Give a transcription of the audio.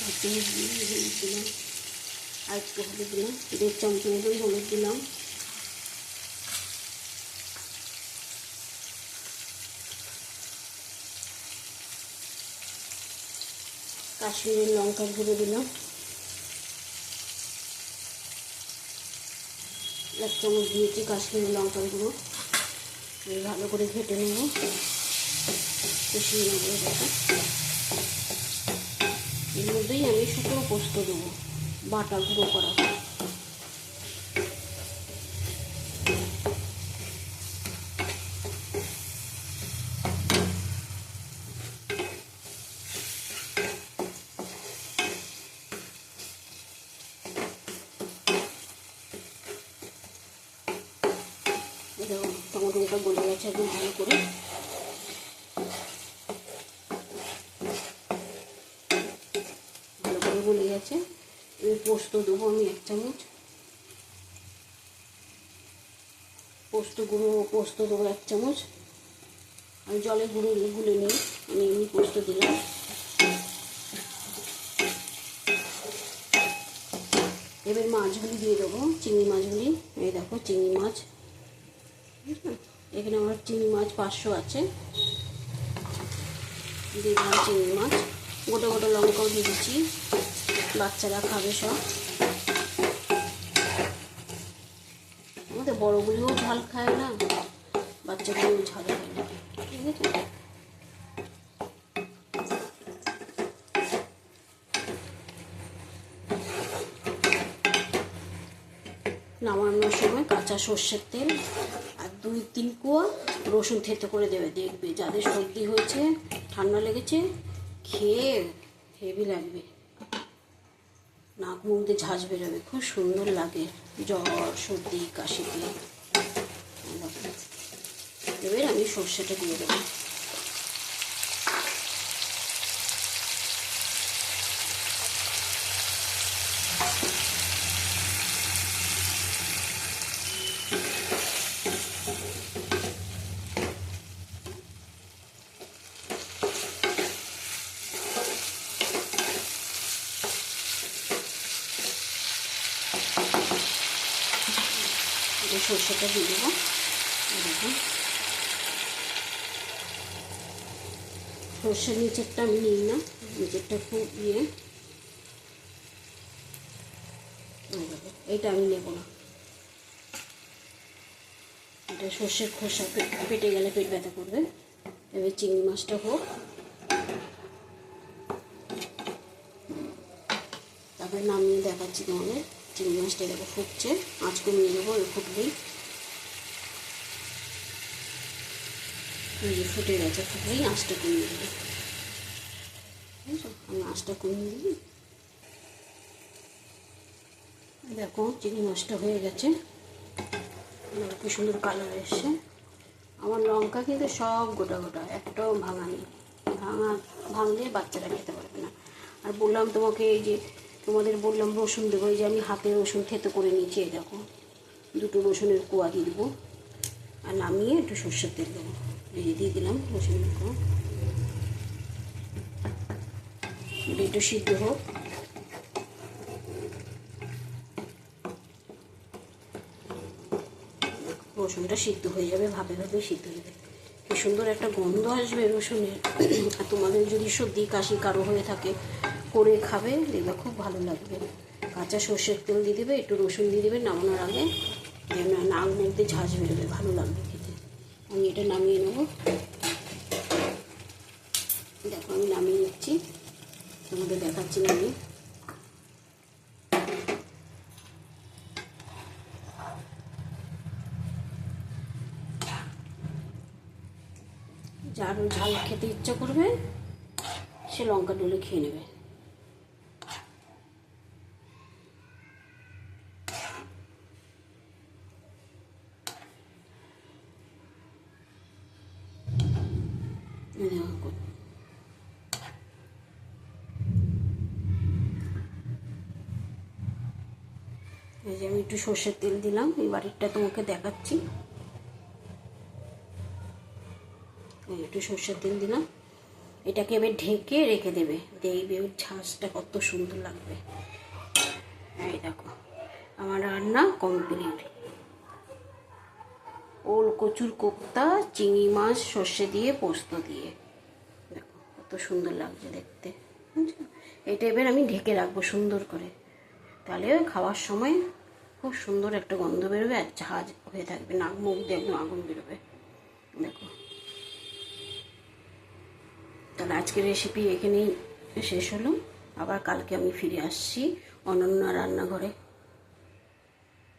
এক চামচ হলুদ দিলাম, আর একটু হলুদ দিলাম, 1.5 চামচ মতন হলুদ দিলাম, কাশ্মীরি লঙ্কার গুঁড়ো দিলাম, 1 চামচ দিয়েছি কাশ্মীরি লঙ্কার গুঁড়ো। ভালো করে ঘেটে নেব, কষিয়ে নেব। এটাকে এর মধ্যেই আমি শুকনো পোস্ত দেবো, বাটা গুঁড়ো করা। টমেটোটা গলে গেছে একদম ভালো করে। ভালো করে গলে গেছে। পোস্ত দেবো আমি 1 চামচ, পোস্ত দেবো 1 চামচ। আমি জলে গুলে নিই, আমি এমনি পোস্ত দিলাম। এবার মাছগুলি দিয়ে দেবো, চিংড়ি মাছগুলি। এই দেখো চিংড়ি মাছ, এখানে আমার চিংড়ি মাছ 500 আছে। দিয়ে দিলাম চিংড়ি মাছ, গোটা গোটা লঙ্কাও দিয়ে দিচ্ছি, বাচ্চারা খাবে সব। আমাদের বড়গুলিও ঝাল খায় না, বাচ্চাগুলিও ঝাল খায় না, ঠিক আছে। নামানোর সময় কাঁচা সর্ষের তেল আর 2-3 কোয়া রসুন থেতো করে দেবে। দেখবে যাদের সর্দি হয়েছে, ঠান্ডা লেগেছে, খেয়ে হেভি লাগবে, নাক মুখ দিয়ে ঝাঁঝ বেরোবে, খুব সুন্দর লাগে জ্বর সর্দি কাশিতে। এবার আমি সর্ষেটা দিয়ে দেবো। সর্ষেটা দিয়ে দেবো। দেখুন সর্ষের নিচেরটা আমি নিই না, নিচেরটা খুব এইটা আমি নেব না, এটা সর্ষের খোসা পেটে গেলে পেট ব্যথা করবে। এবার চিংড়ি মাছটা হোক, তারপরে নামিয়ে দেখাচ্ছি তোমাদের। চিংড়ি মাছটা দেখো ফুটছে, আঁচ কমিয়ে দেবো, ফুটবেই। ফুটে গেছে, ফুটলেই আঁচটা কমিয়ে দেবো, বুঝছো। আমি আঁচটা কমিয়ে দিই। দেখো চিংড়ি মাছটা হয়ে গেছে, কি সুন্দর কালার এসছে। আমার লঙ্কা কিন্তু সব গোটা গোটা, একটাও ভাঙা নেই। ভাঙলে বাচ্চারা খেতে পারবে না। আর বললাম তোমাকে, এই যে তোমাদের বললাম রসুন দেবো, এই যে আমি হাতে রসুন থেতো করে নিয়েছি। এই দেখো 2টো রসুনের কোয়া দিয়ে দেবো, আর নামিয়ে একটু সর্ষের তেল দেবো। এই যে দিয়ে দিলাম রসুনের কোয়া। এটা একটু সিদ্ধ হোক। রসুনটা সিদ্ধ হয়ে যাবে, ভাবে সিদ্ধ হয়ে যাবে, কি সুন্দর একটা গন্ধ আসবে রসুনের। আর তোমাদের যদি সর্দি কাশি কারো হয়ে থাকে, করে খাবে, দেখবে খুব ভালো লাগবে। কাঁচা সর্ষের তেল দিয়ে দেবে, একটু রসুন দিয়ে দেবে নামানোর আগে, নাক মুখ দিয়ে ঝাঁঝ বেরোবে, ভালো লাগবে খেতে। আমি এটা নামিয়ে নেব। দেখো আমি নামিয়ে নিচ্ছি, তোমাদের দেখাচ্ছি নামিয়ে। যার ঝাল খেতে ইচ্ছা করবে সে লঙ্কা ডলে খেয়ে নেবে। এই যে আমি একটু সর্ষের তেল দিলাম, এই বাটিটা তোমাকে দেখাচ্ছি। একটু সর্ষের তেল দিলাম, এটাকে এবার ঢেকে রেখে দেবে, দেখবে ওই ঝাঁসটা কত সুন্দর লাগবে। এই দেখো আমার রান্না কমপ্লিট। ওল কচুর কোপ্তা, চিংড়ি মাছ সর্ষে দিয়ে পোস্ত দিয়ে, দেখো কত সুন্দর লাগছে দেখতে। বুঝছো, এটা এবার আমি ঢেকে রাখবো সুন্দর করে, তাহলে খাওয়ার সময় খুব সুন্দর একটা গন্ধ বেরোবে আর ঝাঁজ হয়ে থাকবে, নাক মুখ দিয়ে একদম আগুন বেরোবে। দেখো, তাহলে আজকের রেসিপি এখানেই শেষ হলো। আবার কালকে আমি ফিরে আসছি অনন্যা রান্নাঘরে।